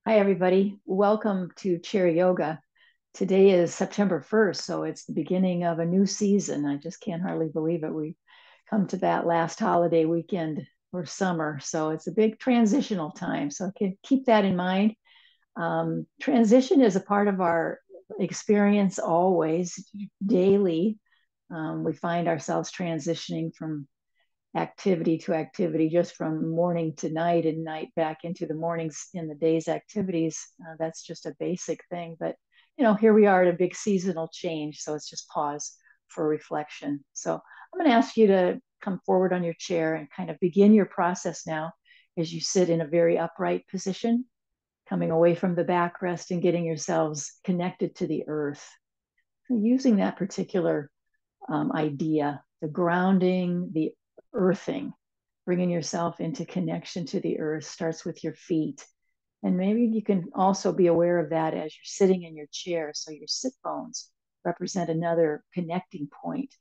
Hi, everybody. Welcome to Chair Yoga. Today is September 1st, so it's the beginning of a new season. I just can't hardly believe it. We come to that last holiday weekend for summer, so it's a big transitional time. So keep that in mind. Transition is a part of our experience always, daily. We find ourselves transitioning from activity to activity, just from morning to night and night back into the mornings in the day's activities. That's just a basic thing. But, here we are at a big seasonal change. So it's just pause for reflection. So I'm going to ask you to come forward on your chair and kind of begin your process now as you sit in a very upright position, coming away from the backrest and getting yourselves connected to the earth. So using that particular idea, the grounding, the earthing, bringing yourself into connection to the earth starts with your feet. And maybe you can also be aware of that as you're sitting in your chair. So your sit bones represent another connecting point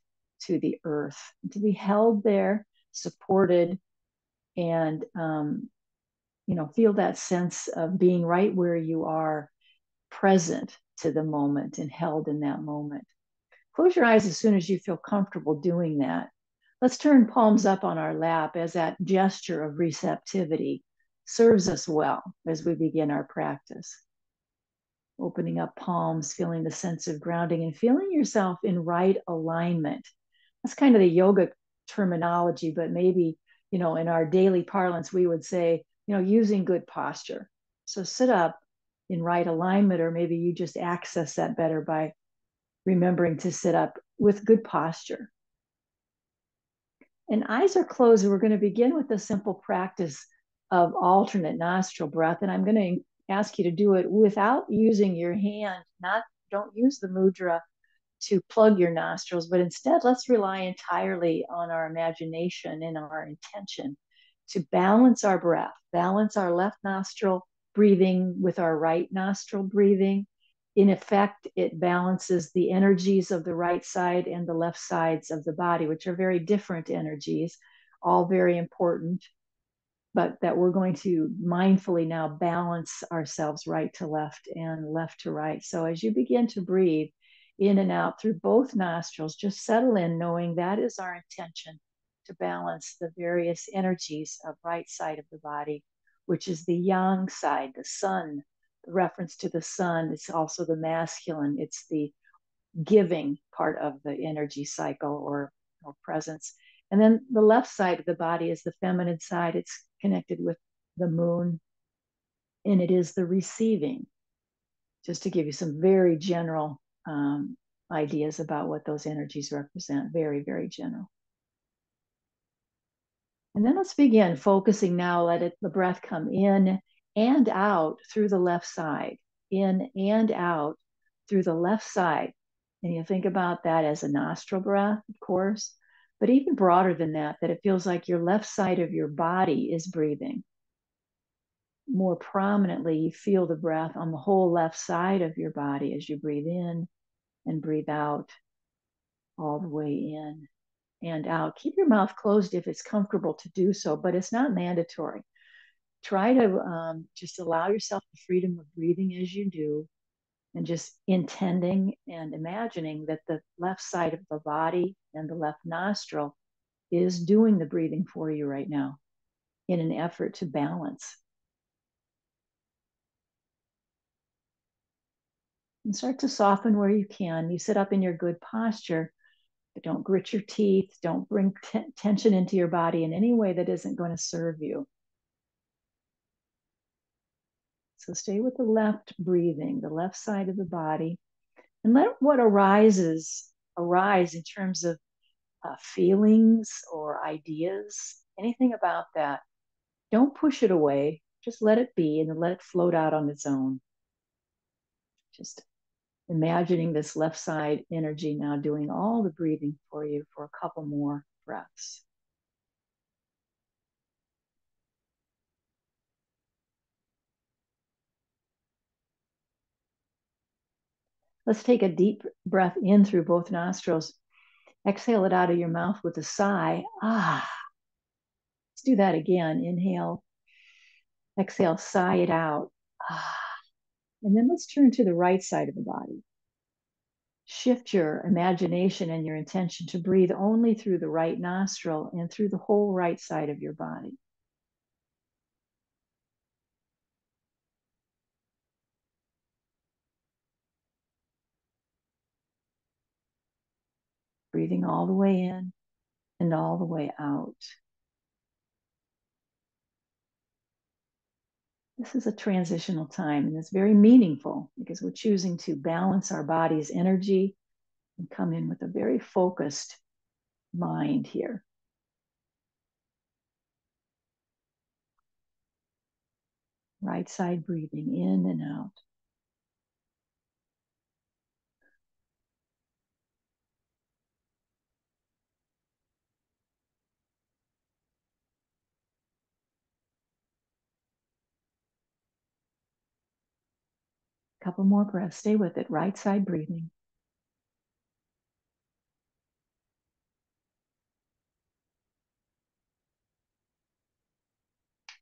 to the earth. And to be held there, supported, and feel that sense of being right where you are, present to the moment and held in that moment. Close your eyes as soon as you feel comfortable doing that. Let's turn palms up on our lap as that gesture of receptivity serves us well as we begin our practice. Opening up palms, feeling the sense of grounding and feeling yourself in right alignment. That's kind of the yoga terminology, but maybe, in our daily parlance, we would say, using good posture. So sit up in right alignment, or maybe you just access that better by remembering to sit up with good posture. And eyes are closed, and we're going to begin with the simple practice of alternate nostril breath. And I'm going to ask you to do it without using your hand. Don't use the mudra to plug your nostrils, but instead let's rely entirely on our imagination and our intention to balance our breath, balance our left nostril breathing with our right nostril breathing. In effect, it balances the energies of the right side and the left sides of the body, which are very different energies, all very important, but that we're going to mindfully now balance ourselves right to left and left to right. So as you begin to breathe in and out through both nostrils, just settle in knowing that is our intention, to balance the various energies of right side of the body, which is the yang side, the sun. The reference to the sun, it's also the masculine. It's the giving part of the energy cycle or presence. And then the left side of the body is the feminine side. It's connected with the moon, and it is the receiving. Just to give you some very general ideas about what those energies represent, very, very general. And then let's begin focusing now. Let the breath come in and out through the left side, in and out through the left side. And you think about that as a nostril breath, of course, but even broader than that, that it feels like your left side of your body is breathing. More prominently, you feel the breath on the whole left side of your body as you breathe in and breathe out, all the way in and out. Keep your mouth closed if it's comfortable to do so, but it's not mandatory. Try to just allow yourself the freedom of breathing as you do, and just intending and imagining that the left side of the body and the left nostril is doing the breathing for you right now in an effort to balance. And start to soften where you can. You sit up in your good posture, but don't grit your teeth. Don't bring tension into your body in any way that isn't going to serve you. So stay with the left breathing, the left side of the body, and let what arises arise in terms of feelings or ideas, anything about that. Don't push it away. Just let it be and let it float out on its own. Just imagining this left side energy now doing all the breathing for you for a couple more breaths. Let's take a deep breath in through both nostrils. Exhale it out of your mouth with a sigh. Let's do that again. Inhale, exhale, sigh it out. And then let's turn to the right side of the body. Shift your imagination and your intention to breathe only through the right nostril and through the whole right side of your body. Breathing all the way in and all the way out. This is a transitional time, and it's very meaningful because we're choosing to balance our body's energy and come in with a very focused mind here. Right side breathing in and out. Couple more breaths. Stay with it. Right side breathing.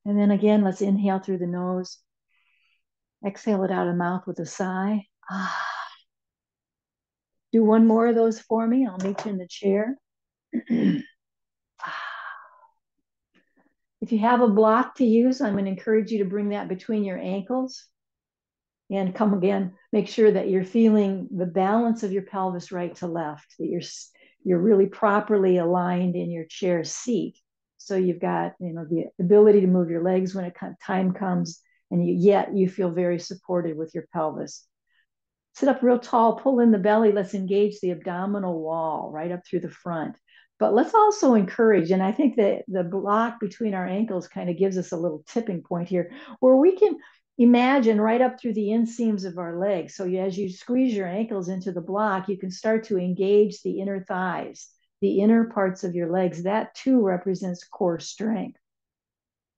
And then again, let's inhale through the nose. Exhale it out of the mouth with a sigh. Do one more of those for me. I'll meet you in the chair. If you have a block to use, I'm going to encourage you to bring that between your ankles and come again. Make sure that you're feeling the balance of your pelvis right to left, that you're really properly aligned in your chair seat. So you've got, the ability to move your legs when time comes, and yet you feel very supported with your pelvis. Sit up real tall, pull in the belly. Let's engage the abdominal wall right up through the front. But let's also encourage, and I think that the block between our ankles kind of gives us a little tipping point here where we can imagine right up through the inseams of our legs. So as you squeeze your ankles into the block, you can start to engage the inner thighs, the inner parts of your legs. That too represents core strength.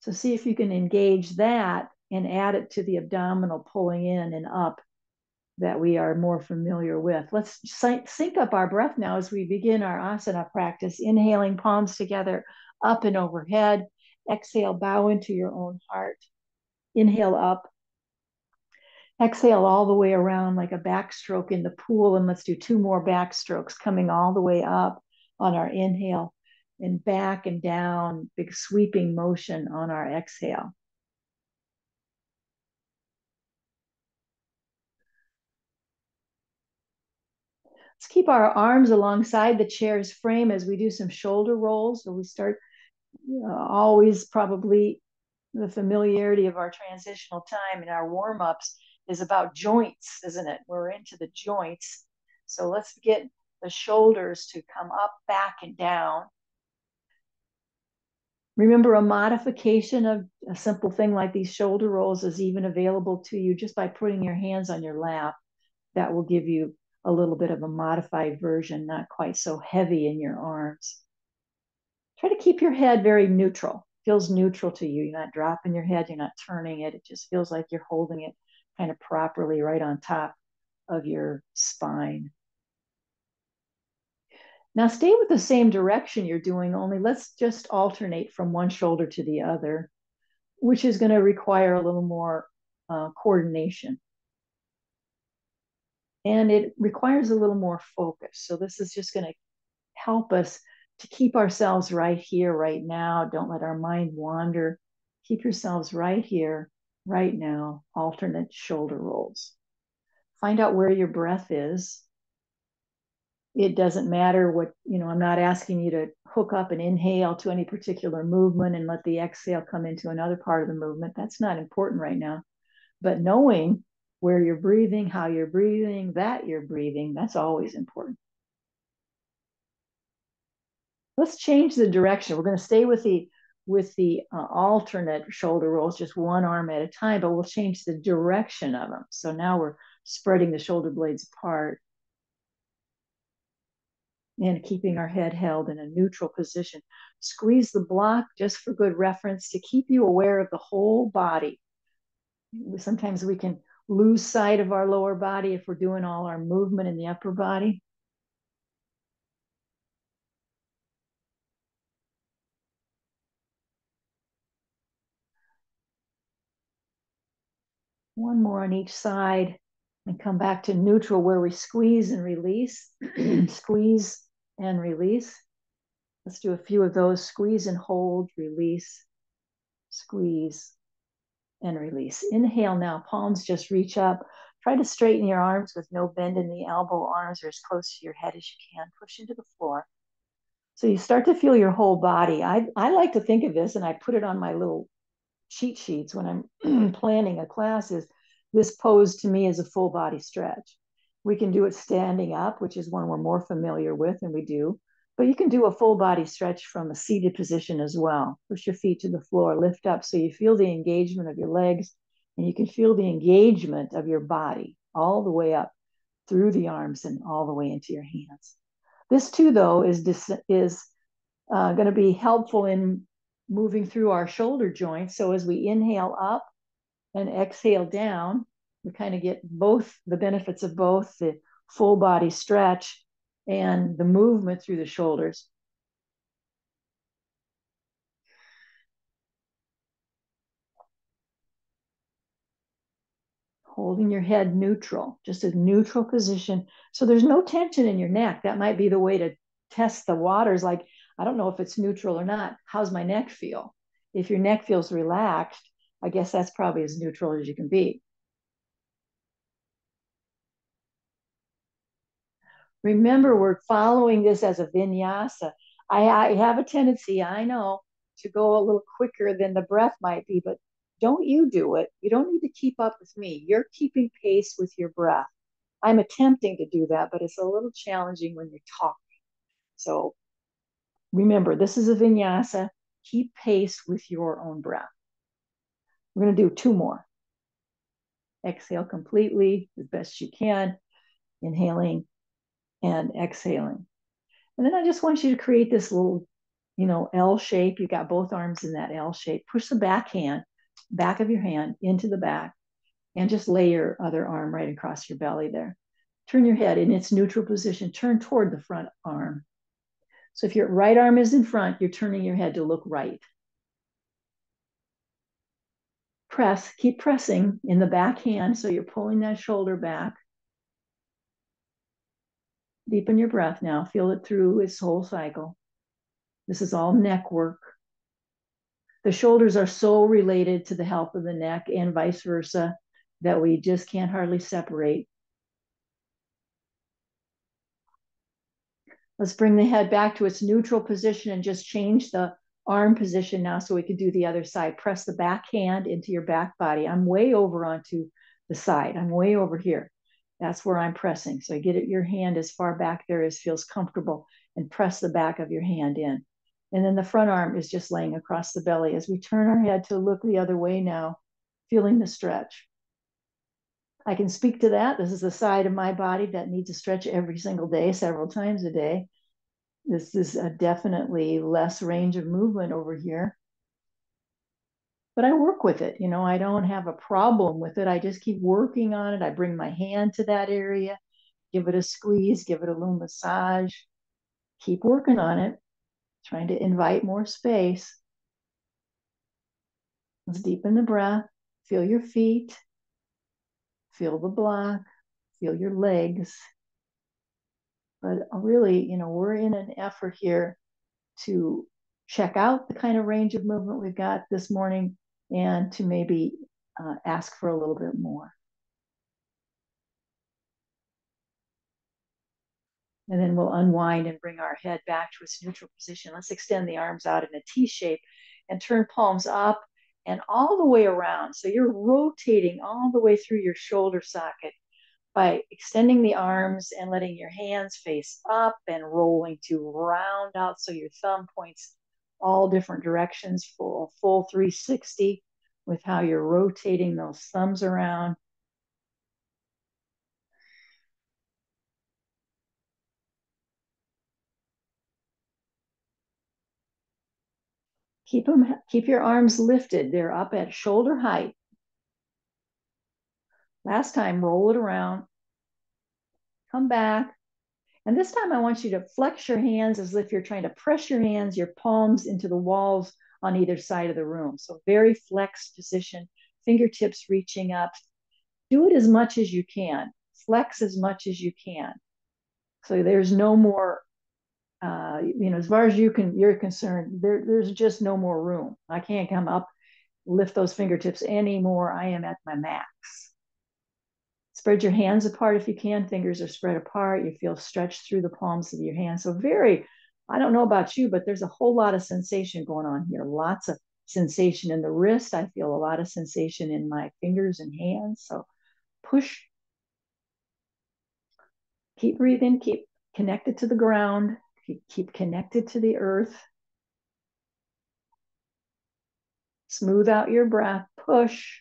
So see if you can engage that and add it to the abdominal pulling in and up that we are more familiar with. Let's sync up our breath now as we begin our asana practice. Inhaling, palms together, up and overhead. Exhale, bow into your own heart. Inhale up. Exhale all the way around like a backstroke in the pool. And let's do 2 more backstrokes, coming all the way up on our inhale and back and down, big sweeping motion on our exhale. Let's keep our arms alongside the chair's frame as we do some shoulder rolls. So we start always probably the familiarity of our transitional time and our warm-ups is about joints, isn't it? We're into the joints. So let's get the shoulders to come up, back, and down. Remember, a modification of a simple thing like these shoulder rolls is even available to you just by putting your hands on your lap. That will give you a little bit of a modified version, not quite so heavy in your arms. Try to keep your head very neutral. Feels neutral to you. You're not dropping your head, you're not turning it. It just feels like you're holding it kind of properly right on top of your spine. Now stay with the same direction you're doing, only let's just alternate from one shoulder to the other, which is going to require a little more coordination. And it requires a little more focus. So this is just going to help us to keep ourselves right here, right now. Don't let our mind wander. Keep yourselves right here, right now. Alternate shoulder rolls. Find out where your breath is. It doesn't matter what, I'm not asking you to hook up and inhale to any particular movement and let the exhale come into another part of the movement. That's not important right now. But knowing where you're breathing, how you're breathing, that you're breathing, that's always important. Let's change the direction. We're going to stay with the alternate shoulder rolls, just one arm at a time, but we'll change the direction of them. So now we're spreading the shoulder blades apart and keeping our head held in a neutral position. Squeeze the block just for good reference to keep you aware of the whole body. Sometimes we can lose sight of our lower body if we're doing all our movement in the upper body. One more on each side and come back to neutral where we squeeze and release. Squeeze and release. Let's do a few of those. Squeeze and hold, release, squeeze and release. Inhale now, palms just reach up. Try to straighten your arms with no bend in the elbow. Arms are as close to your head as you can. Push into the floor. So you start to feel your whole body. I like to think of this, and I put it on my little cheat sheets when I'm planning a class, is this pose to me is a full body stretch. We can do it standing up, which is one we're more familiar with, and we do. But you can do a full body stretch from a seated position as well. Push your feet to the floor, lift up so you feel the engagement of your legs, and you can feel the engagement of your body all the way up through the arms and all the way into your hands. This too, though, is going to be helpful in moving through our shoulder joints. So as we inhale up and exhale down, we kind of get both the benefits of both the full body stretch and the movement through the shoulders. Holding your head neutral, just a neutral position. So there's no tension in your neck. That might be the way to test the waters. Like, I don't know if it's neutral or not. How's my neck feel? If your neck feels relaxed, I guess that's probably as neutral as you can be. Remember, we're following this as a vinyasa. I have a tendency, I know, to go a little quicker than the breath might be, but don't you do it. You don't need to keep up with me. You're keeping pace with your breath. I'm attempting to do that, but it's a little challenging when you're talking. So remember, this is a vinyasa. Keep pace with your own breath. We're going to do two more. Exhale completely as best you can, inhaling and exhaling. And then I just want you to create this little, L shape. You got both arms in that L shape. Push the back of your hand into the back, and just lay your other arm right across your belly there. Turn your head in its neutral position. Turn toward the front arm. So if your right arm is in front, you're turning your head to look right. Keep pressing in the back hand. So you're pulling that shoulder back. Deepen your breath now. Feel it through its whole cycle. This is all neck work. The shoulders are so related to the health of the neck and vice versa that we just can't hardly separate. Let's bring the head back to its neutral position and just change the arm position now so we can do the other side. Press the back hand into your back body. I'm way over onto the side. I'm way over here. That's where I'm pressing. So get your hand as far back there as feels comfortable, and press the back of your hand in. And then the front arm is just laying across the belly as we turn our head to look the other way now, feeling the stretch. I can speak to that. This is the side of my body that needs a stretch every single day, several times a day. This is definitely less range of movement over here. But I work with it. I don't have a problem with it. I just keep working on it. I bring my hand to that area, give it a squeeze, give it a little massage, keep working on it, trying to invite more space. Let's deepen the breath, feel your feet, feel the block, feel your legs. But really, we're in an effort here to check out the kind of range of movement we've got this morning, and to maybe ask for a little bit more. And then we'll unwind and bring our head back to its neutral position. Let's extend the arms out in a T shape and turn palms up and all the way around. So you're rotating all the way through your shoulder socket by extending the arms and letting your hands face up and rolling to round out so your thumb points all different directions for a full 360 with how you're rotating those thumbs around. Keep your arms lifted. They're up at shoulder height. Last time, roll it around, come back. And this time I want you to flex your hands as if you're trying to press your palms into the walls on either side of the room. So very flexed position, fingertips reaching up. do it as much as you can, flex as much as you can. So there's no more, as far as you're concerned, there's just no more room. I can't come up, lift those fingertips anymore. I am at my max. Spread your hands apart if you can. Fingers are spread apart. You feel stretched through the palms of your hands. So I don't know about you, but there's a whole lot of sensation going on here. Lots of sensation in the wrist. I feel a lot of sensation in my fingers and hands. So push, keep breathing, keep connected to the ground, keep connected to the earth. Smooth out your breath, push.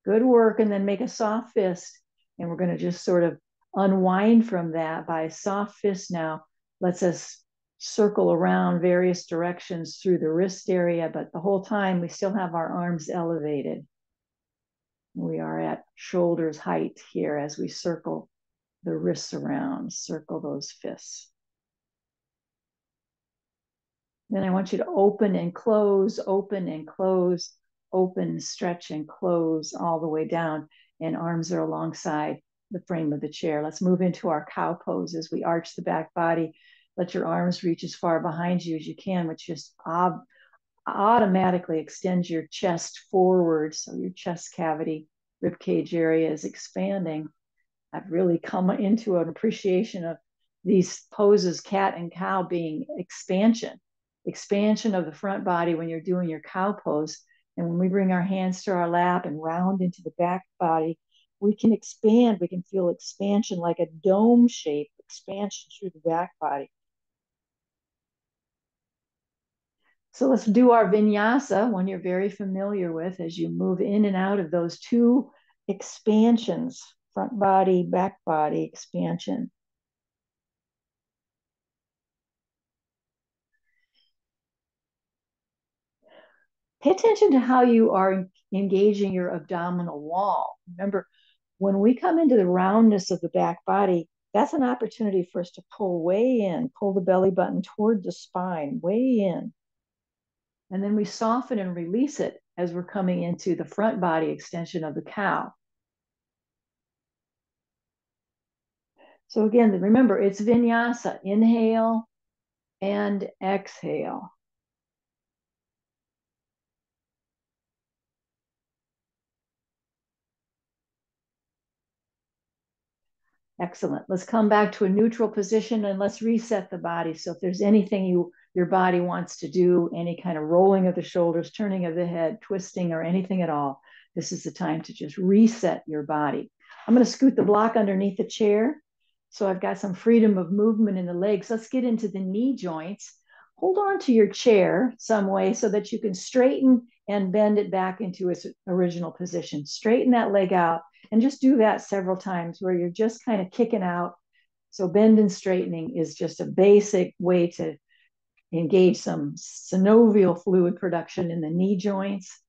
Good work. And then make a soft fist. And we're going to just sort of unwind from that by a soft fist now. Lets us circle around various directions through the wrist area, but the whole time we still have our arms elevated. We are at shoulders height here as we circle the wrists around, circle those fists. Then I want you to open and close, open and close, open, stretch and close all the way down, and arms are alongside the frame of the chair. Let's move into our cow pose as we arch the back body. Let your arms reach as far behind you as you can, which just automatically extends your chest forward. So your chest cavity, rib cage area is expanding. I've really come into an appreciation of these poses, cat and cow, being expansion of the front body when you're doing your cow pose. And when we bring our hands to our lap and round into the back body, we can expand. We can feel expansion like a dome shape, expansion through the back body. So let's do our vinyasa, one you're very familiar with, as you move in and out of those two expansions, front body, back body expansion. Pay attention to how you are engaging your abdominal wall. Remember, when we come into the roundness of the back body, that's an opportunity for us to pull way in, pull the belly button toward the spine, way in. And then we soften and release it as we're coming into the front body extension of the cow. So again, remember, it's vinyasa. Inhale and exhale. Excellent. Let's come back to a neutral position and let's reset the body. So if there's anything your body wants to do, any kind of rolling of the shoulders, turning of the head, twisting, or anything at all, this is the time to just reset your body. I'm going to scoot the block underneath the chair. So I've got some freedom of movement in the legs. Let's get into the knee joints. Hold on to your chair some way so that you can straighten and bend it back into its original position. Straighten that leg out and just do that several times where you're just kind of kicking out. So bend and straightening is just a basic way to engage some synovial fluid production in the knee joints.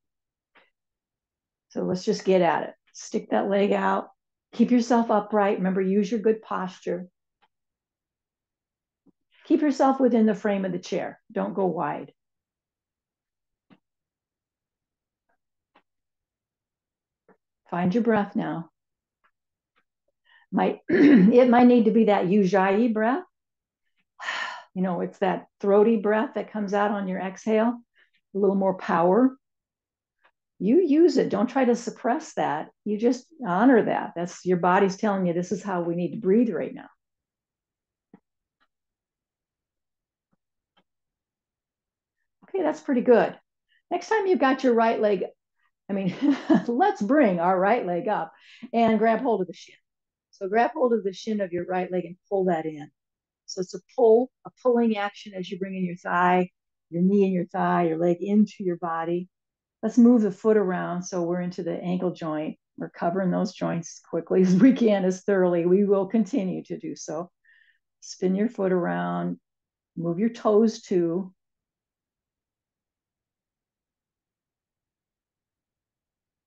So let's just get at it. Stick that leg out. Keep yourself upright. Remember, use your good posture. Keep yourself within the frame of the chair. Don't go wide. Find your breath now. It might need to be that ujjayi breath. It's that throaty breath that comes out on your exhale. A little more power. You use it. Don't try to suppress that. You just honor that. That's your body's telling you this is how we need to breathe right now. Okay, that's pretty good. Next time you've got your right leg, let's bring our right leg up and grab hold of the shin. So grab hold of the shin of your right leg and pull that in. So it's a pulling action as you bring in your thigh, your knee and your thigh, your leg into your body. Let's move the foot around so we're into the ankle joint. We're covering those joints as quickly as we can, as thoroughly. We will continue to do so. Spin your foot around, move your toes too.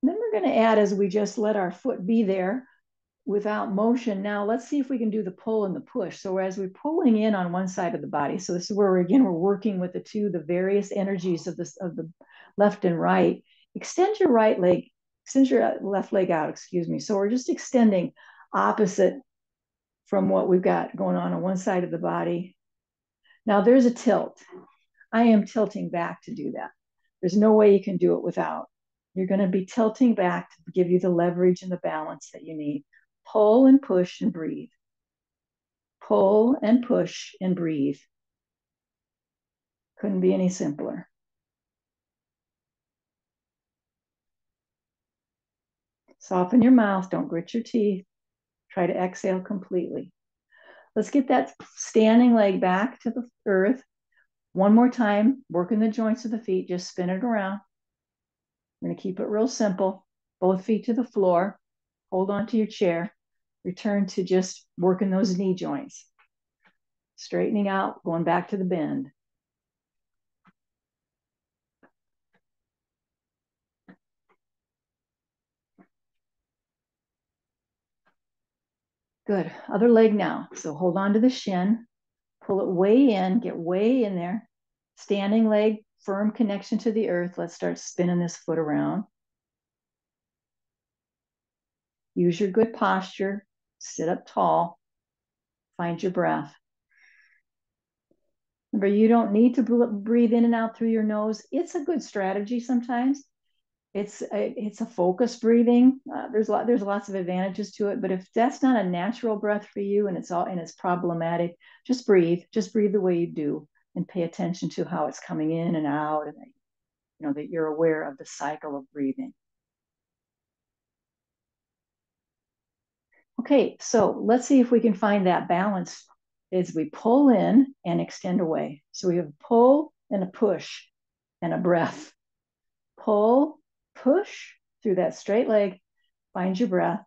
And then we're going to add, as we just let our foot be there without motion. Now let's see if we can do the pull and the push. So as we're pulling in on one side of the body, so this is where we're working with the various energies of the left and right. Extend your right leg extend your left leg out, excuse me. So we're just extending opposite from what we've got going on one side of the body. Now there's a tilt. I am tilting back to do that. There's no way you can do it without. You're going to be tilting back to give you the leverage and the balance that you need. Pull and push and breathe. Pull and push and breathe. Couldn't be any simpler. Soften your mouth. Don't grit your teeth. Try to exhale completely. Let's get that standing leg back to the earth. One more time, working the joints of the feet. Just spin it around. We're going to keep it real simple. Both feet to the floor. Hold on to your chair. Return to just working those knee joints. Straightening out, going back to the bend. Good. Other leg now. So hold on to the shin. Pull it way in. Get way in there. Standing leg, firm connection to the earth. Let's start spinning this foot around. Use your good posture. Sit up tall. Find your breath. Remember, you don't need to breathe in and out through your nose. It's a good strategy sometimes. It's a focused breathing. There's lots of advantages to it, but if that's not a natural breath for you and it's problematic, just breathe the way you do and pay attention to how it's coming in and out, and that you're aware of the cycle of breathing. Okay, so let's see if we can find that balance as we pull in and extend away. So we have a pull and a push and a breath. Pull, push through that straight leg, find your breath.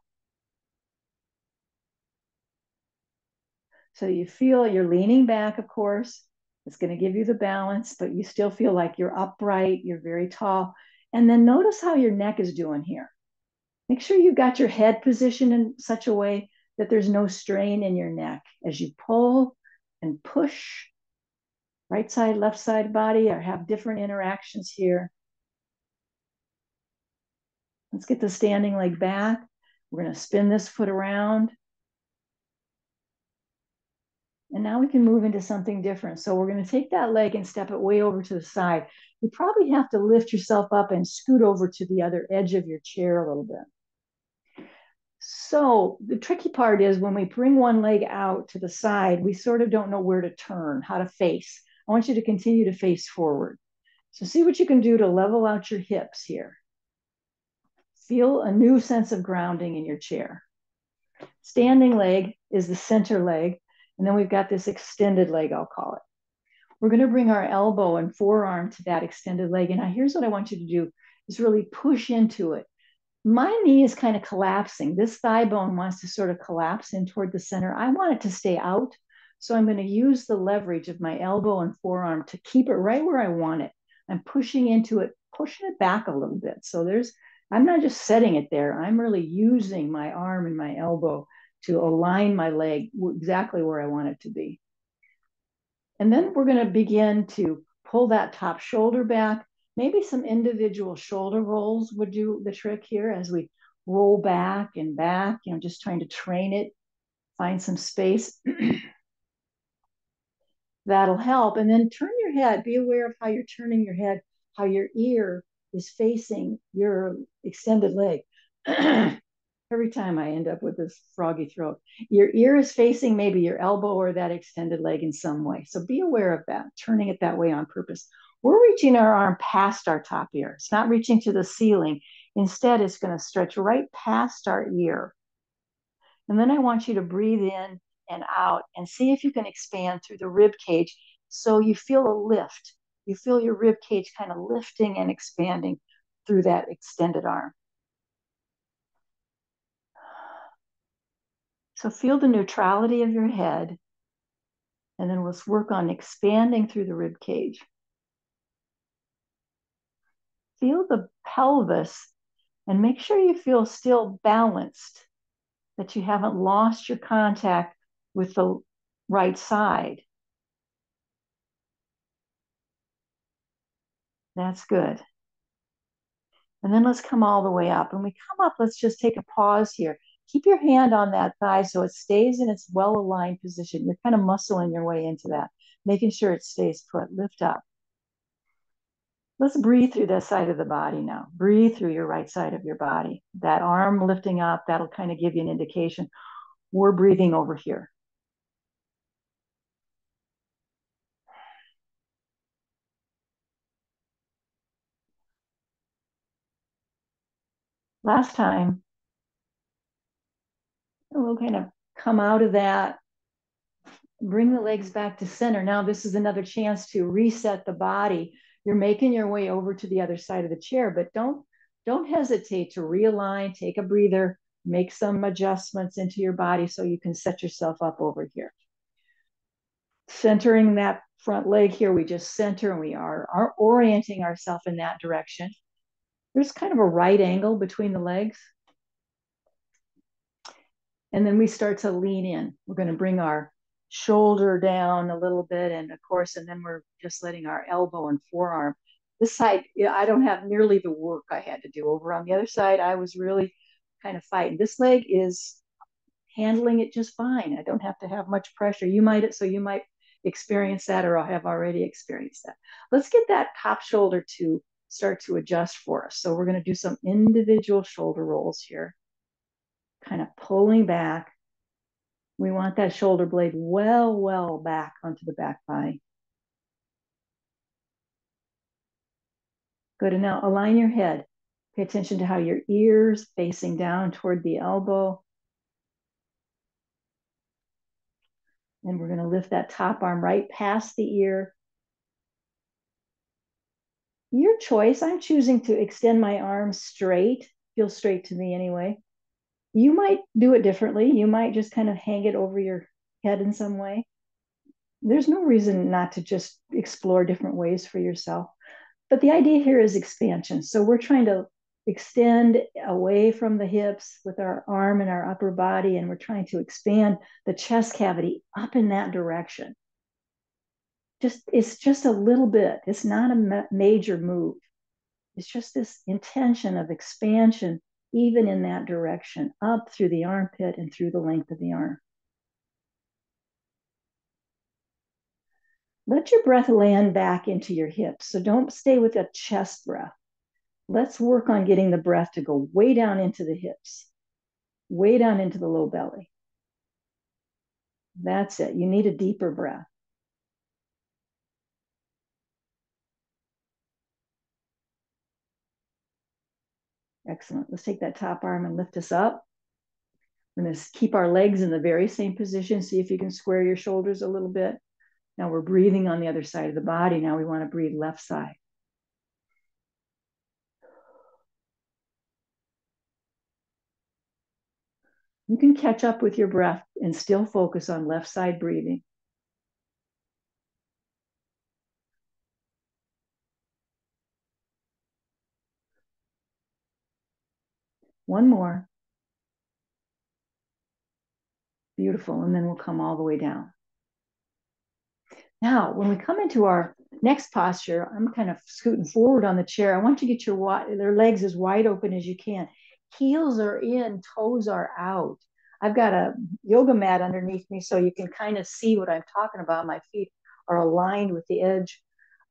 So you feel you're leaning back, of course. It's going to give you the balance, but you still feel like you're upright, you're very tall. And then notice how your neck is doing here. Make sure you've got your head positioned in such a way that there's no strain in your neck as you pull and push. Right side, left side body or have different interactions here. Let's get the standing leg back. We're going to spin this foot around. And now we can move into something different. So we're going to take that leg and step it way over to the side. You probably have to lift yourself up and scoot over to the other edge of your chair a little bit. So the tricky part is when we bring one leg out to the side, we sort of don't know where to turn, how to face. I want you to continue to face forward. So see what you can do to level out your hips here. Feel a new sense of grounding in your chair. Standing leg is the center leg. And then we've got this extended leg, I'll call it. We're going to bring our elbow and forearm to that extended leg. And now here's what I want you to do is really push into it. My knee is kind of collapsing. This thigh bone wants to sort of collapse in toward the center. I want it to stay out. So I'm going to use the leverage of my elbow and forearm to keep it right where I want it. I'm pushing into it, pushing it back a little bit. So I'm not just setting it there. I'm really using my arm and my elbow to align my leg exactly where I want it to be. And then we're going to begin to pull that top shoulder back. Maybe some individual shoulder rolls would do the trick here as we roll back and back, just trying to train it, find some space. That'll help. And then turn your head. Be aware of how you're turning your head, how your ear is facing your extended leg. Every time I end up with this froggy throat. Your ear is facing maybe your elbow or that extended leg in some way. So be aware of that, turning it that way on purpose. We're reaching our arm past our top ear. It's not reaching to the ceiling. Instead, it's going to stretch right past our ear. And then I want you to breathe in and out and see if you can expand through the rib cage so you feel a lift. You feel your rib cage kind of lifting and expanding through that extended arm. So feel the neutrality of your head, and then let's work on expanding through the rib cage. Feel the pelvis and make sure you feel still balanced, that you haven't lost your contact with the right side. That's good. And then let's come all the way up. When we come up, let's just take a pause here. Keep your hand on that thigh so it stays in its well-aligned position. You're kind of muscling your way into that, making sure it stays put. Lift up. Let's breathe through that side of the body now. Breathe through your right side of your body. That arm lifting up, that'll kind of give you an indication. We're breathing over here. Last time, we'll kind of come out of that, bring the legs back to center. Now this is another chance to reset the body. You're making your way over to the other side of the chair, but don't hesitate to realign, take a breather, make some adjustments into your body so you can set yourself up over here. Centering that front leg here, we just center and we are orienting ourselves in that direction. There's kind of a right angle between the legs. And then we start to lean in. We're going to bring our shoulder down a little bit, and of course, and then we're just letting our elbow and forearm. This side, I don't have nearly the work I had to do. Over on the other side, I was really kind of fighting. This leg is handling it just fine. I don't have to have much pressure. You might experience that, or I have already experienced that. Let's get that top shoulder to start to adjust for us. So we're going to do some individual shoulder rolls here, kind of pulling back. We want that shoulder blade well back onto the back body. Good. And now align your head. Pay attention to how your ears facing down toward the elbow. And we're going to lift that top arm right past the ear. Your choice. I'm choosing to extend my arms straight. Feels straight to me anyway. You might do it differently. You might just kind of hang it over your head in some way. There's no reason not to just explore different ways for yourself. But the idea here is expansion. So we're trying to extend away from the hips with our arm and our upper body, and we're trying to expand the chest cavity up in that direction. It's just a little bit. It's not a major move. It's just this intention of expansion, even in that direction, up through the armpit and through the length of the arm. Let your breath land back into your hips. So don't stay with a chest breath. Let's work on getting the breath to go way down into the hips, way down into the low belly. That's it. You need a deeper breath. Excellent. Let's take that top arm and lift us up. We're going to keep our legs in the very same position. See if you can square your shoulders a little bit. Now we're breathing on the other side of the body. Now we want to breathe left side. You can catch up with your breath and still focus on left side breathing. One more. Beautiful. And then we'll come all the way down. Now, when we come into our next posture, I'm kind of scooting forward on the chair. I want you to get their legs as wide open as you can. Heels are in, toes are out. I've got a yoga mat underneath me so you can kind of see what I'm talking about. My feet are aligned with the edge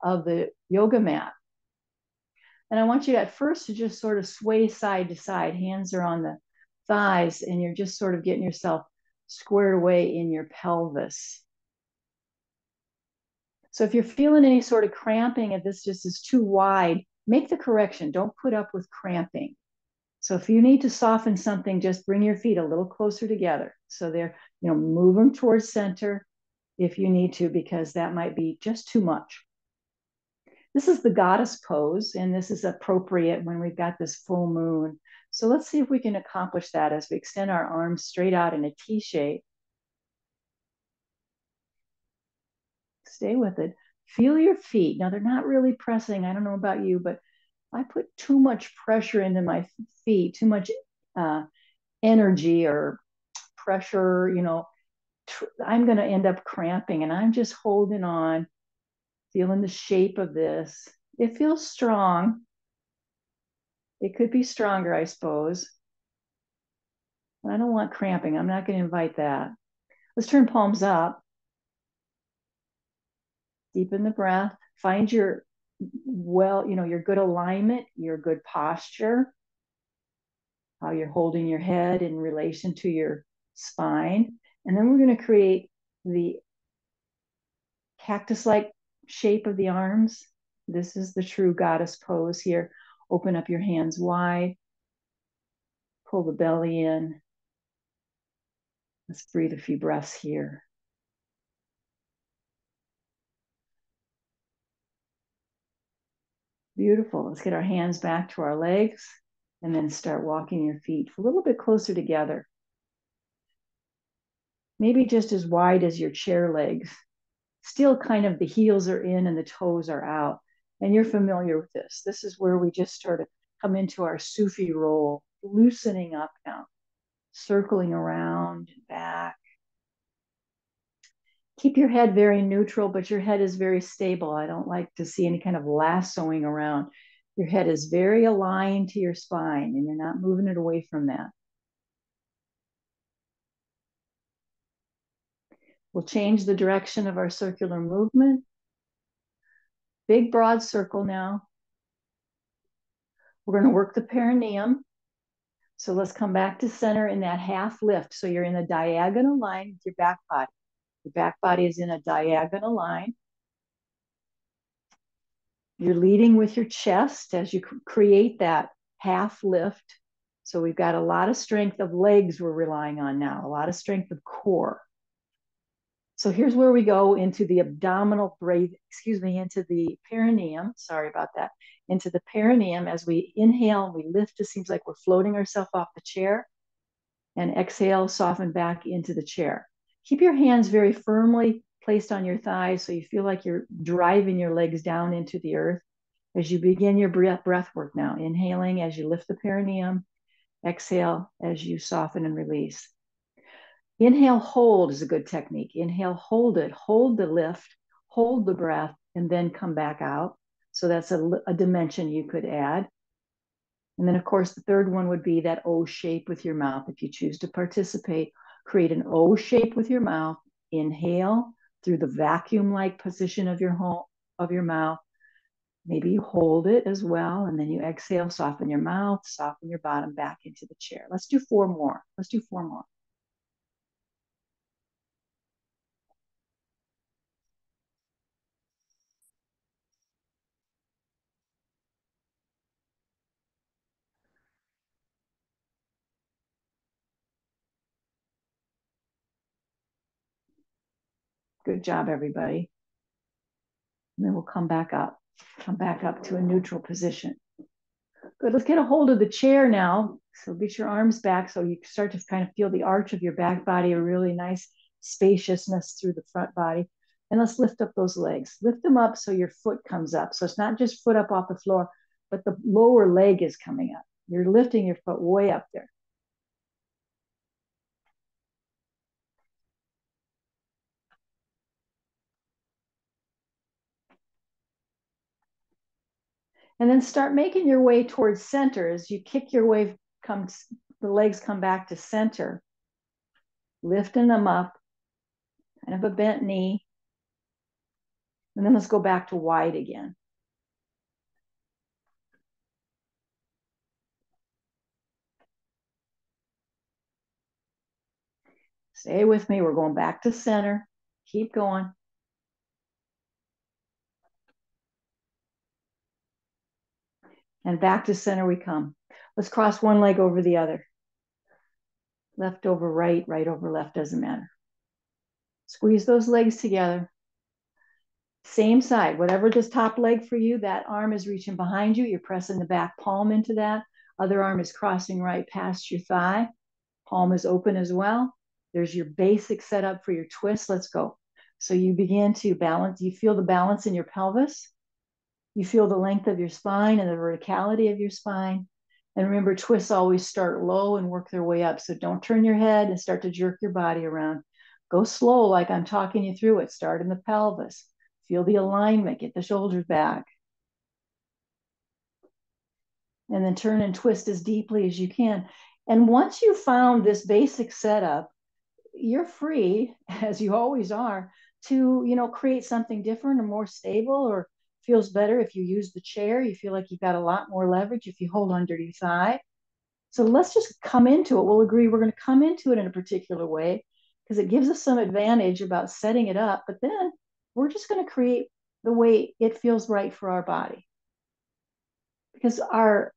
of the yoga mat. And I want you at first to just sort of sway side to side. Hands are on the thighs, and you're just sort of getting yourself squared away in your pelvis. So if you're feeling any sort of cramping, if this just is too wide, make the correction. Don't put up with cramping. So if you need to soften something, just bring your feet a little closer together. So they're, move them towards center if you need to, because that might be just too much. This is the goddess pose, and this is appropriate when we've got this full moon. So let's see if we can accomplish that as we extend our arms straight out in a T shape. Stay with it. Feel your feet. Now, they're not really pressing. I don't know about you, but I put too much pressure into my feet, too much energy or pressure, I'm going to end up cramping, and I'm just holding on, feeling the shape of this. It feels strong. It could be stronger, I suppose. I don't want cramping. I'm not going to invite that. Let's turn palms up. Deepen the breath. Find your your good alignment, your good posture, how you're holding your head in relation to your spine. And then we're going to create the cactus-like shape of the arms. This is the true goddess pose here. Open up your hands wide. Pull the belly in. Let's breathe a few breaths here. Beautiful. Let's get our hands back to our legs and then start walking your feet a little bit closer together. Maybe just as wide as your chair legs. Still kind of the heels are in and the toes are out. And you're familiar with this. This is where we just sort of come into our Sufi roll, loosening up now, circling around and back. Keep your head very neutral, but your head is very stable. I don't like to see any kind of lassoing around. Your head is very aligned to your spine and you're not moving it away from that. We'll change the direction of our circular movement. Big broad circle now. We're going to work the perineum. So let's come back to center in that half lift. So you're in a diagonal line with your back body. Your back body is in a diagonal line. You're leading with your chest as you create that half lift. So we've got a lot of strength of legs we're relying on now, a lot of strength of core. So here's where we go into the abdominal breath, into the perineum. Sorry about that. Into the perineum. As we inhale and we lift, it seems like we're floating ourselves off the chair. And exhale, soften back into the chair. Keep your hands very firmly placed on your thighs so you feel like you're driving your legs down into the earth. As you begin your breath work now, inhaling as you lift the perineum, exhale as you soften and release. Inhale, hold is a good technique. Inhale, hold it, hold the lift, hold the breath, and then come back out. So that's a dimension you could add. And then, of course, the third one would be that O shape with your mouth. If you choose to participate, create an O shape with your mouth. Inhale through the vacuum-like position of your mouth. Maybe you hold it as well, and then you exhale, soften your mouth, soften your bottom back into the chair. Let's do 4 more. Let's do 4 more. Good job, everybody. And then we'll come back up to a neutral position. Good. Let's get a hold of the chair now. So get your arms back so you start to kind of feel the arch of your back body, a really nice spaciousness through the front body. And let's lift up those legs. Lift them up so your foot comes up. So it's not just foot up off the floor, but the lower leg is coming up. You're lifting your foot way up there. And then start making your way towards center. As you kick your way, the legs come back to center, lifting them up, kind of a bent knee. And then let's go back to wide again. Stay with me. We're going back to center. Keep going. And back to center we come. Let's cross one leg over the other. Left over right, right over left, doesn't matter. Squeeze those legs together. Same side, whatever this top leg for you, that arm is reaching behind you. You're pressing the back palm into that. Other arm is crossing right past your thigh. Palm is open as well. There's your basic setup for your twist. Let's go. So you begin to balance. You feel the balance in your pelvis. You feel the length of your spine and the verticality of your spine. And remember, twists always start low and work their way up. So don't turn your head and start to jerk your body around. Go slow, like I'm talking you through it. Start in the pelvis. Feel the alignment. Get the shoulders back. And then turn and twist as deeply as you can. And once you found this basic setup, you're free, as you always are, to create something different or more stable, or feels better if you use the chair. You feel like you've got a lot more leverage if you hold under your thigh. So let's just come into it. We'll agree we're going to come into it in a particular way because it gives us some advantage about setting it up. But then we're just going to create the way it feels right for our body. Because our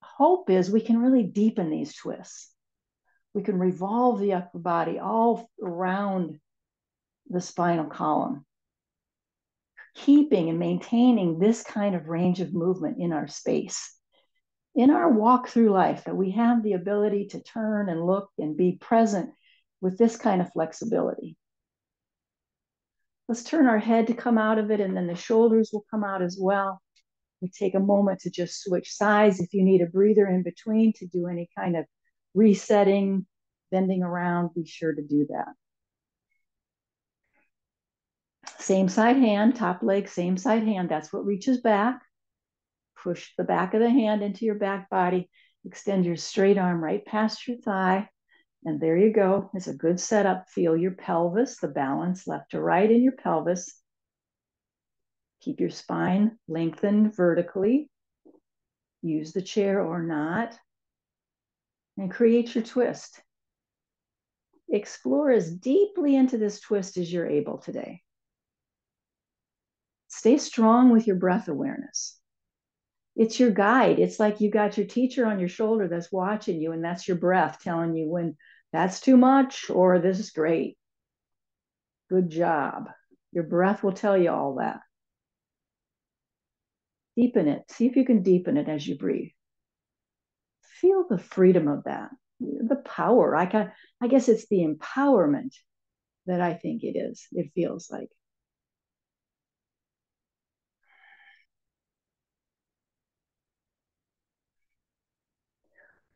hope is we can really deepen these twists. We can revolve the upper body all around the spinal column, keeping and maintaining this kind of range of movement in our space. In our walk through life, that we have the ability to turn and look and be present with this kind of flexibility. Let's turn our head to come out of it, and then the shoulders will come out as well. We take a moment to just switch sides. If you need a breather in between to do any kind of resetting, bending around, be sure to do that. Same side hand, top leg, same side hand. That's what reaches back. Push the back of the hand into your back body. Extend your straight arm right past your thigh. And there you go. It's a good setup. Feel your pelvis, the balance left to right in your pelvis. Keep your spine lengthened vertically. Use the chair or not. And create your twist. Explore as deeply into this twist as you're able today. Stay strong with your breath awareness. It's your guide. It's like you got your teacher on your shoulder that's watching you, and that's your breath telling you when that's too much or this is great. Good job. Your breath will tell you all that. Deepen it. See if you can deepen it as you breathe. Feel the freedom of that, the power. I guess it's the empowerment that I think it is. It feels like.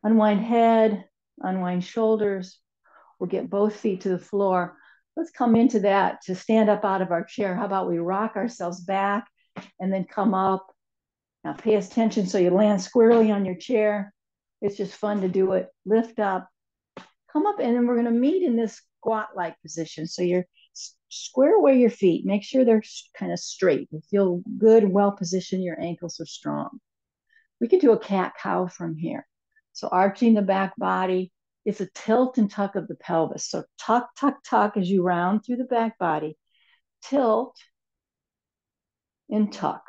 Unwind head, unwind shoulders. We'll get both feet to the floor. Let's come into that to stand up out of our chair. How about we rock ourselves back and then come up? Now pay attention so you land squarely on your chair. It's just fun to do it. Lift up, come up, and then we're going to meet in this squat-like position. So you're square away your feet. Make sure they're kind of straight. You feel good and well positioned. Your ankles are strong. We can do a cat-cow from here. So arching the back body. It's a tilt and tuck of the pelvis. So tuck, tuck, tuck as you round through the back body. Tilt and tuck.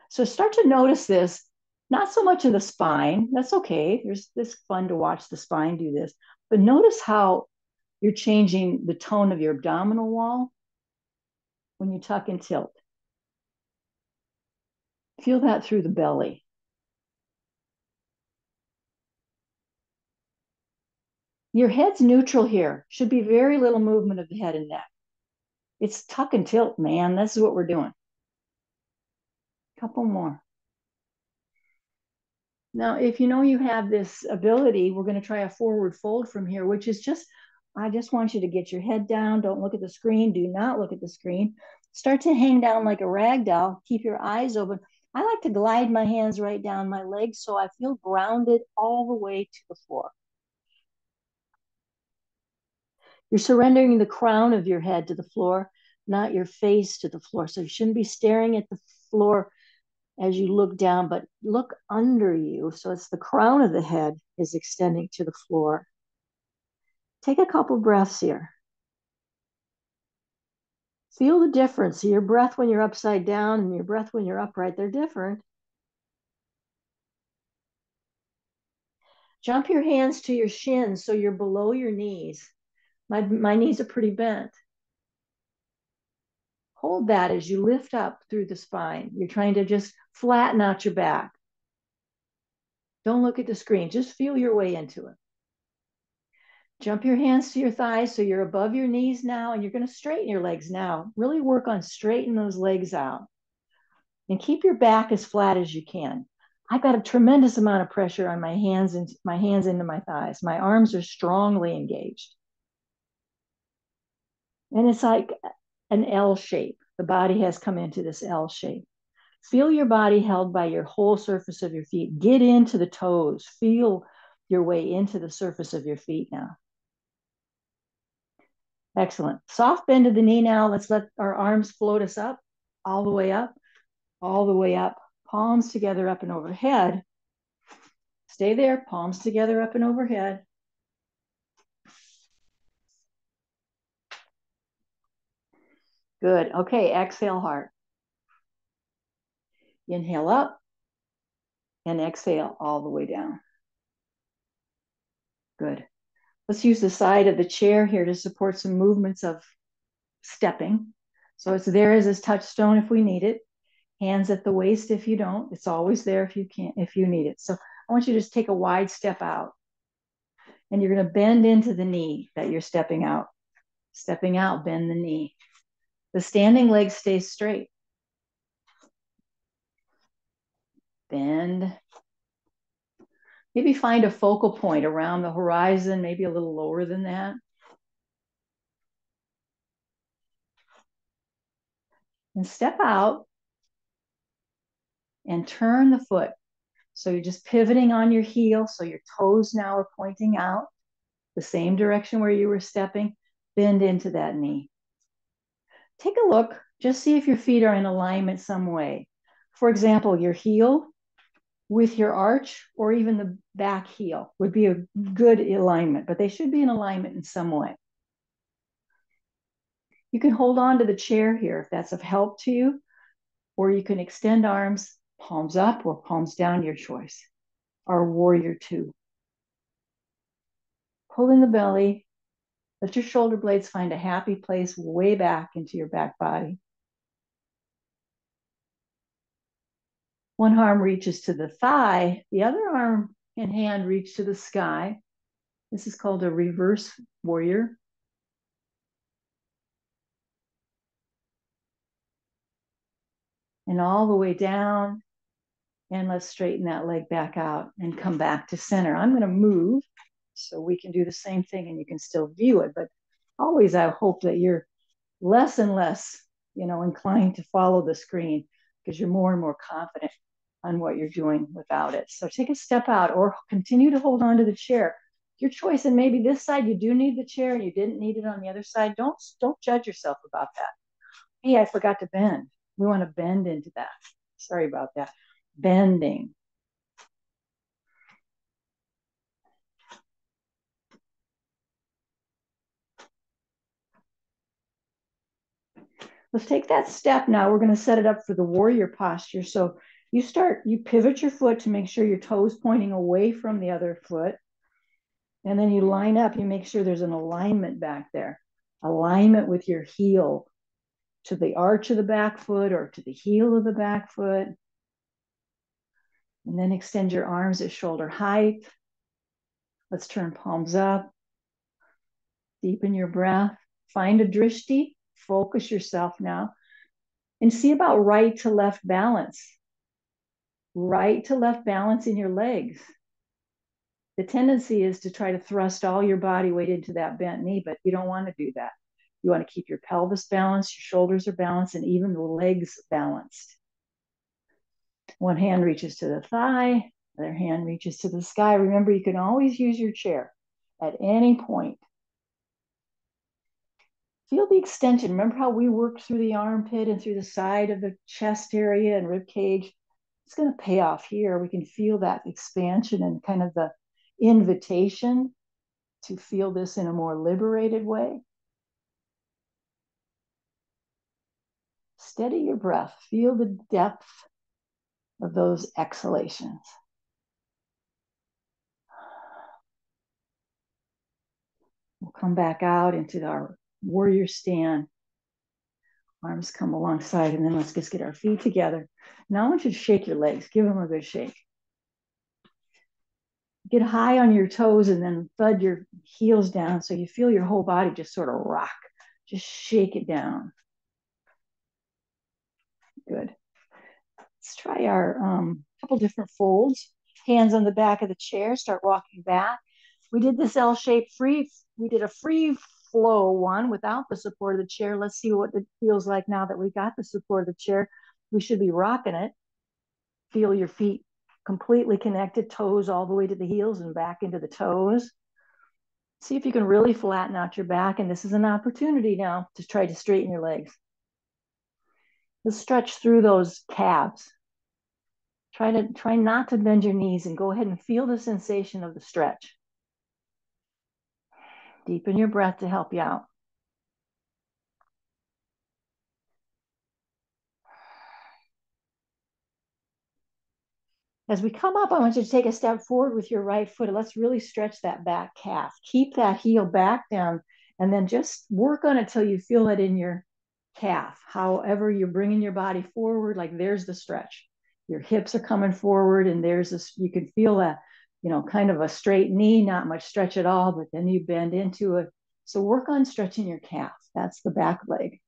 So start to notice this, not so much in the spine. That's okay. There's this fun to watch the spine do this. But notice how you're changing the tone of your abdominal wall when you tuck and tilt. Feel that through the belly. Your head's neutral here. Should be very little movement of the head and neck. It's tuck and tilt, man. This is what we're doing. Couple more. Now, if you know you have this ability, we're going to try a forward fold from here, which is just, I just want you to get your head down. Don't look at the screen. Do not look at the screen. Start to hang down like a rag doll. Keep your eyes open. I like to glide my hands right down my legs so I feel grounded all the way to the floor. You're surrendering the crown of your head to the floor, not your face to the floor. So you shouldn't be staring at the floor as you look down, but look under you. So it's the crown of the head is extending to the floor. Take a couple breaths here. Feel the difference. Your breath when you're upside down and your breath when you're upright, they're different. Jump your hands to your shins so you're below your knees. My knees are pretty bent. Hold that as you lift up through the spine. You're trying to just flatten out your back. Don't look at the screen. Just feel your way into it. Jump your hands to your thighs so you're above your knees now, and you're going to straighten your legs now. Really work on straightening those legs out. And keep your back as flat as you can. I've got a tremendous amount of pressure on my hands and my hands into my thighs. My arms are strongly engaged. And it's like an L shape. The body has come into this L shape. Feel your body held by your whole surface of your feet. Get into the toes. Feel your way into the surface of your feet now. Excellent. Soft bend of the knee now. Let's let our arms float us up, all the way up, all the way up. Palms together up and overhead. Stay there, palms together up and overhead. Good. Okay, exhale hard. Inhale up and exhale all the way down. Good. Let's use the side of the chair here to support some movements of stepping. So it's there as a touchstone if we need it. Hands at the waist if you don't. It's always there if you can't, if you need it. So I want you to just take a wide step out. And you're going to bend into the knee that you're stepping out. Stepping out, bend the knee. The standing leg stays straight. Bend. Maybe find a focal point around the horizon, maybe a little lower than that. And step out and turn the foot. So you're just pivoting on your heel. So your toes now are pointing out the same direction where you were stepping. Bend into that knee. Take a look. Just see if your feet are in alignment some way. For example, your heel with your arch or even the back heel would be a good alignment, but they should be in alignment in some way. You can hold on to the chair here if that's of help to you, or you can extend arms, palms up or palms down, your choice. Our warrior two. Pull in the belly. Let your shoulder blades find a happy place way back into your back body. One arm reaches to the thigh, the other arm and hand reach to the sky. This is called a reverse warrior. And all the way down. And let's straighten that leg back out and come back to center. I'm going to move so we can do the same thing and you can still view it. But always I hope that you're less and less, inclined to follow the screen because you're more and more confident on what you're doing without it. So take a step out or continue to hold on to the chair. Your choice. And maybe this side you do need the chair and you didn't need it on the other side. Don't judge yourself about that. Hey, I forgot to bend. We want to bend into that. Sorry about that. Bending. Let's take that step now. We're going to set it up for the warrior posture. So you pivot your foot to make sure your toes pointing away from the other foot. And then you line up, you make sure there's an alignment back there. Alignment with your heel to the arch of the back foot or to the heel of the back foot. And then extend your arms at shoulder height. Let's turn palms up. Deepen your breath. Find a drishti. Focus yourself now. And see about right to left balance. Right to left balance in your legs. The tendency is to try to thrust all your body weight into that bent knee, but you don't want to do that. You want to keep your pelvis balanced, your shoulders are balanced, and even the legs balanced. One hand reaches to the thigh, other hand reaches to the sky. Remember, you can always use your chair at any point. Feel the extension. Remember how we worked through the armpit and through the side of the chest area and rib cage? It's going to pay off here. We can feel that expansion and kind of the invitation to feel this in a more liberated way. Steady your breath. Feel the depth of those exhalations. We'll come back out into our warrior stand. Arms come alongside, and then let's just get our feet together. Now I want you to shake your legs. Give them a good shake. Get high on your toes and then thud your heels down so you feel your whole body just sort of rock. Just shake it down. Good. Let's try our couple different folds. Hands on the back of the chair. Start walking back. We did this L-shaped free. We did a free flow one without the support of the chair. Let's see what it feels like now that we got the support of the chair. We should be rocking it. Feel your feet completely connected, toes all the way to the heels and back into the toes. See if you can really flatten out your back. And this is an opportunity now to try to straighten your legs. Let's stretch through those calves. Try not to bend your knees and go ahead and feel the sensation of the stretch. Deepen your breath to help you out. As we come up, I want you to take a step forward with your right foot. Let's really stretch that back calf. Keep that heel back down and then just work on it till you feel it in your calf. However, you're bringing your body forward, like there's the stretch. Your hips are coming forward and there's this, you can feel that, kind of a straight knee, not much stretch at all, but then you bend into it. So work on stretching your calf. That's the back leg.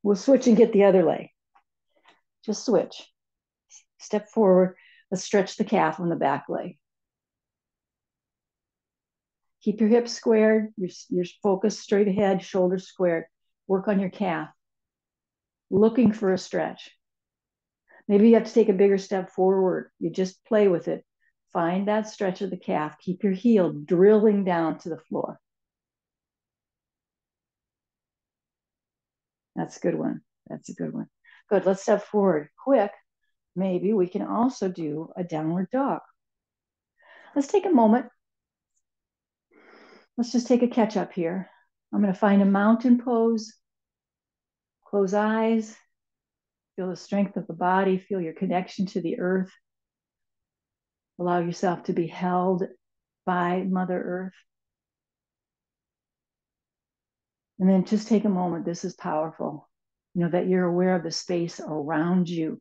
We'll switch and get the other leg. Just switch. Step forward. Let's stretch the calf on the back leg. Keep your hips squared, your focus straight ahead, shoulders squared. Work on your calf. Looking for a stretch. Maybe you have to take a bigger step forward. You just play with it. Find that stretch of the calf. Keep your heel drilling down to the floor. That's a good one. That's a good one. Good. Let's step forward quick. Maybe we can also do a downward dog. Let's take a moment. Let's just take a catch up here. I'm going to find a mountain pose. Close eyes. Feel the strength of the body. Feel your connection to the earth. Allow yourself to be held by Mother Earth. And then just take a moment. This is powerful. That you're aware of the space around you.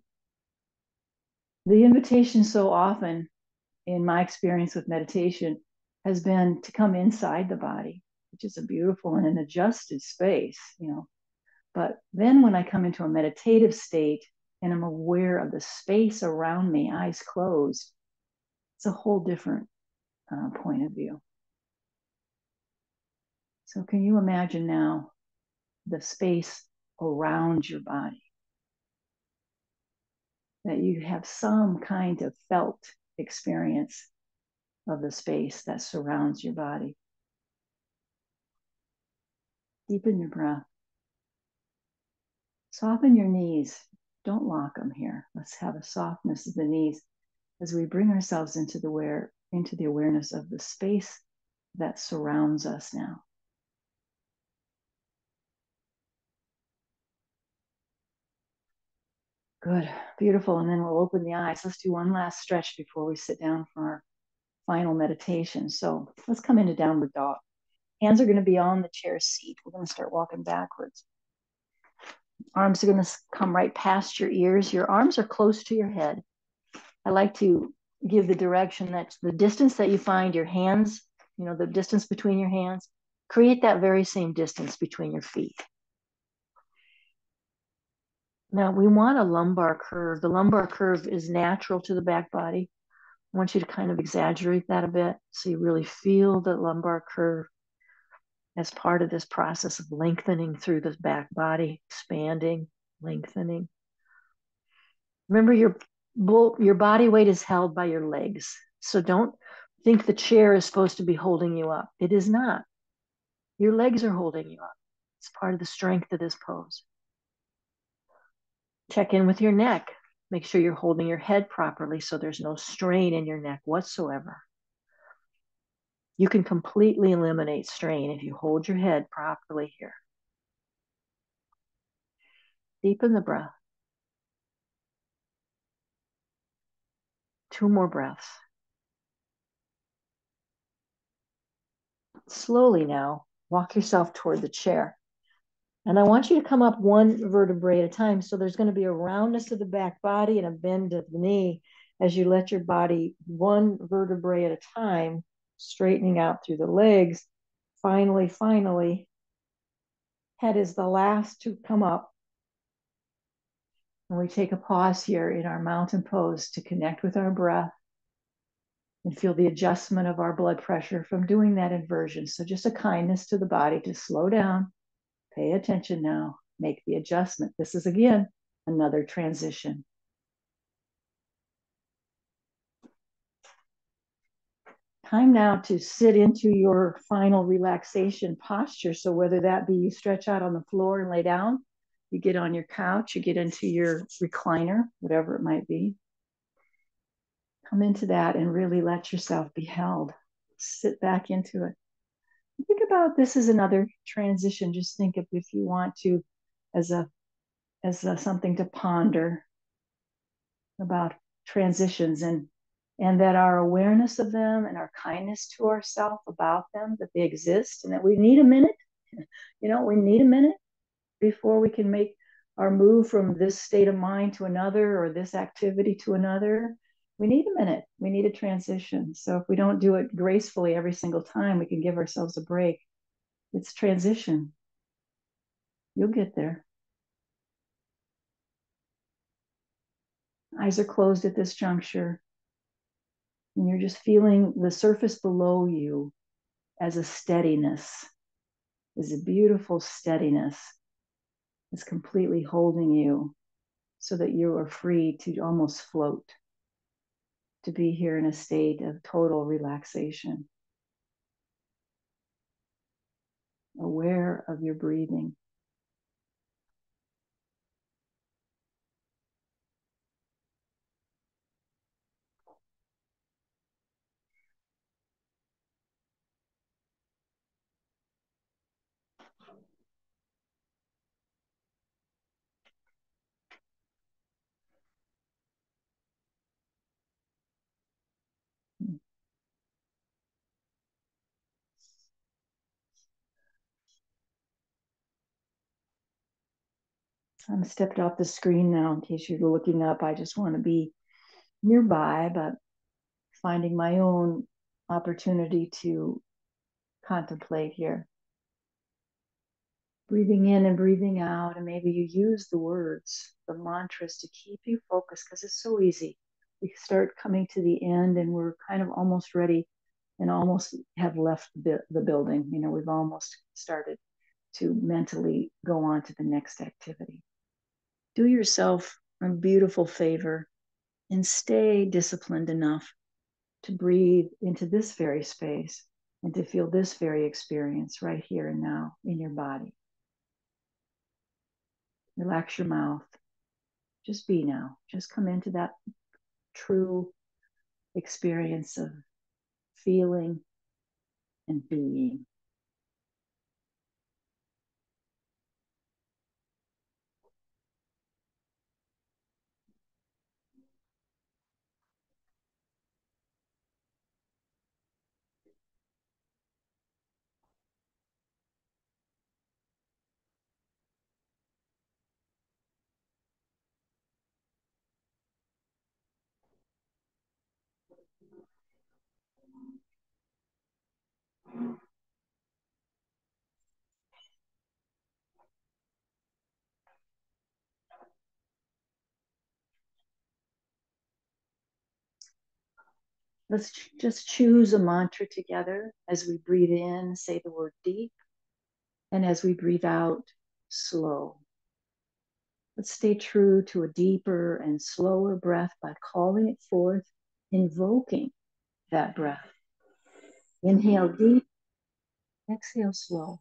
The invitation so often, in my experience with meditation, has been to come inside the body, which is a beautiful and an adjusted space, But then when I come into a meditative state and I'm aware of the space around me, eyes closed, it's a whole different point of view. So can you imagine now the space around your body? That you have some kind of felt experience of the space that surrounds your body. Deepen your breath. Soften your knees. Don't lock them here. Let's have a softness of the knees as we bring ourselves into the awareness of the space that surrounds us now. Good, beautiful. And then we'll open the eyes. Let's do one last stretch before we sit down for our final meditation. So let's come into downward dog. Hands are going to be on the chair seat. We're going to start walking backwards. Arms are going to come right past your ears. Your arms are close to your head. I like to give the direction that the distance that you find your hands, the distance between your hands, create that very same distance between your feet. Now we want a lumbar curve. The lumbar curve is natural to the back body. I want you to kind of exaggerate that a bit so you really feel the lumbar curve as part of this process of lengthening through the back body, expanding, lengthening. Remember, your body weight is held by your legs. So don't think the chair is supposed to be holding you up. It is not. Your legs are holding you up. It's part of the strength of this pose. Check in with your neck. Make sure you're holding your head properly so there's no strain in your neck whatsoever. You can completely eliminate strain if you hold your head properly here. Deepen the breath. 2 more breaths. Slowly now, walk yourself toward the chair. And I want you to come up 1 vertebrae at a time. So there's going to be a roundness of the back body and a bend of the knee as you let your body 1 vertebrae at a time, straightening out through the legs. Finally, head is the last to come up. And we take a pause here in our mountain pose to connect with our breath and feel the adjustment of our blood pressure from doing that inversion. So just a kindness to the body to slow down, Pay attention now. Make the adjustment. This is, again, another transition. Time now to sit into your final relaxation posture. So whether that be you stretch out on the floor and lay down, you get on your couch, you get into your recliner, whatever it might be. Come into that and really let yourself be held. Sit back into it. Think about this as another transition. Just think of, if you want to, as something to ponder about transitions, and that our awareness of them and our kindness to ourselves about them, that they exist, and that we need a minute. We need a minute before we can make our move from this state of mind to another, or this activity to another. We need a minute. We need a transition. So if we don't do it gracefully every single time, we can give ourselves a break. It's transition. You'll get there. Eyes are closed at this juncture, and you're just feeling the surface below you as a steadiness, as a beautiful steadiness. It's completely holding you so that you are free to almost float, to be here in a state of total relaxation. Aware of your breathing. I'm stepped off the screen now in case you're looking up. I just want to be nearby, but finding my own opportunity to contemplate here. Breathing in and breathing out, and maybe you use the words, the mantras, to keep you focused, because it's so easy. We start coming to the end and we're kind of almost ready and almost have left the building. We've almost started to mentally go on to the next activity. Do yourself a beautiful favor and stay disciplined enough to breathe into this very space and to feel this very experience right here and now in your body. Relax your mouth. Just be now. Just come into that true experience of feeling and being. Let's just choose a mantra together. As we breathe in, say the word deep, and as we breathe out, slow. Let's stay true to a deeper and slower breath by calling it forth, invoking that breath. Inhale deep, exhale slow.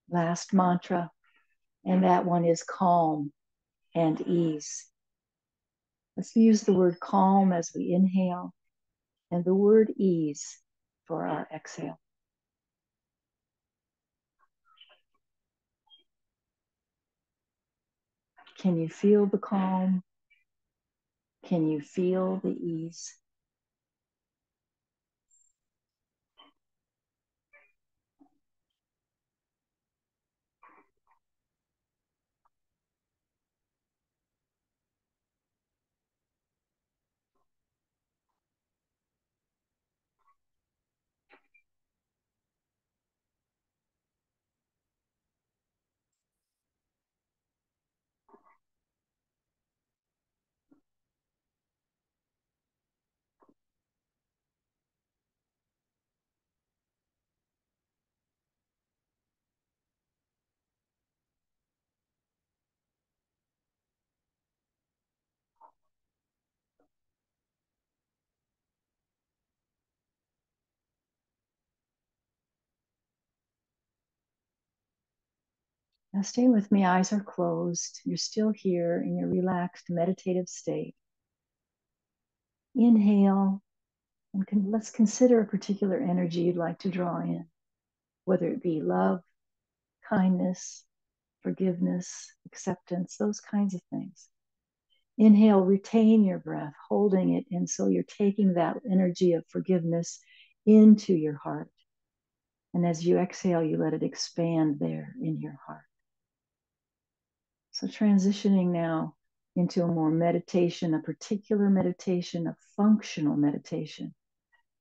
Last mantra, and that one is calm and ease. Let's use the word calm as we inhale and the word ease for our exhale. Can you feel the calm? Can you feel the ease? Now stay with me, eyes are closed. You're still here in your relaxed meditative state. Inhale, and let's consider a particular energy you'd like to draw in, whether it be love, kindness, forgiveness, acceptance, those kinds of things. Inhale, retain your breath, holding it. And so you're taking that energy of forgiveness into your heart. And as you exhale, you let it expand there in your heart. So transitioning now into a more meditation, a particular meditation, a functional meditation,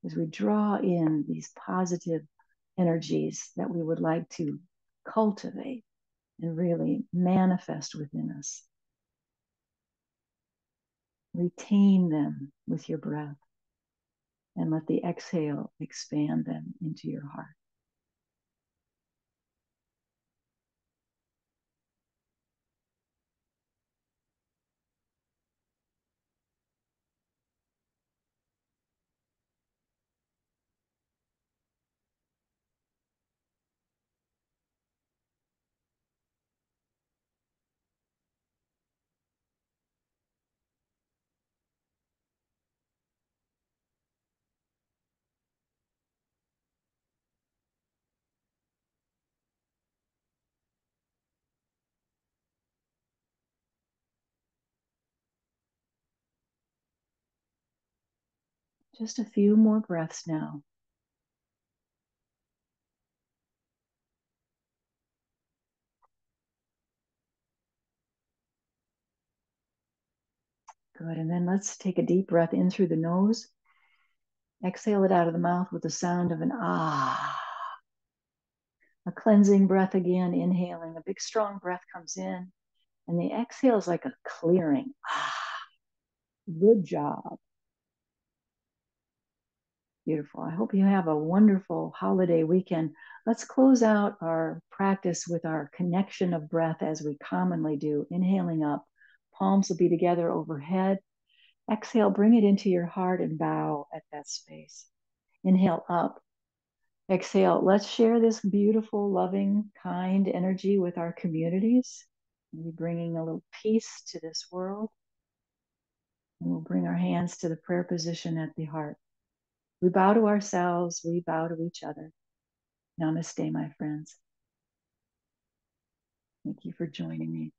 as we draw in these positive energies that we would like to cultivate and really manifest within us. Retain them with your breath and let the exhale expand them into your heart. Just a few more breaths now. Good. And then let's take a deep breath in through the nose. Exhale it out of the mouth with the sound of an ah. A cleansing breath again, inhaling. A big strong breath comes in. And the exhale is like a clearing. Ah, good job. Beautiful. I hope you have a wonderful holiday weekend. Let's close out our practice with our connection of breath as we commonly do. Inhaling up, palms will be together overhead. Exhale, bring it into your heart and bow at that space. Inhale up. Exhale, let's share this beautiful, loving, kind energy with our communities. Maybe bringing a little peace to this world. And we'll bring our hands to the prayer position at the heart. We bow to ourselves, we bow to each other. Namaste, my friends. Thank you for joining me.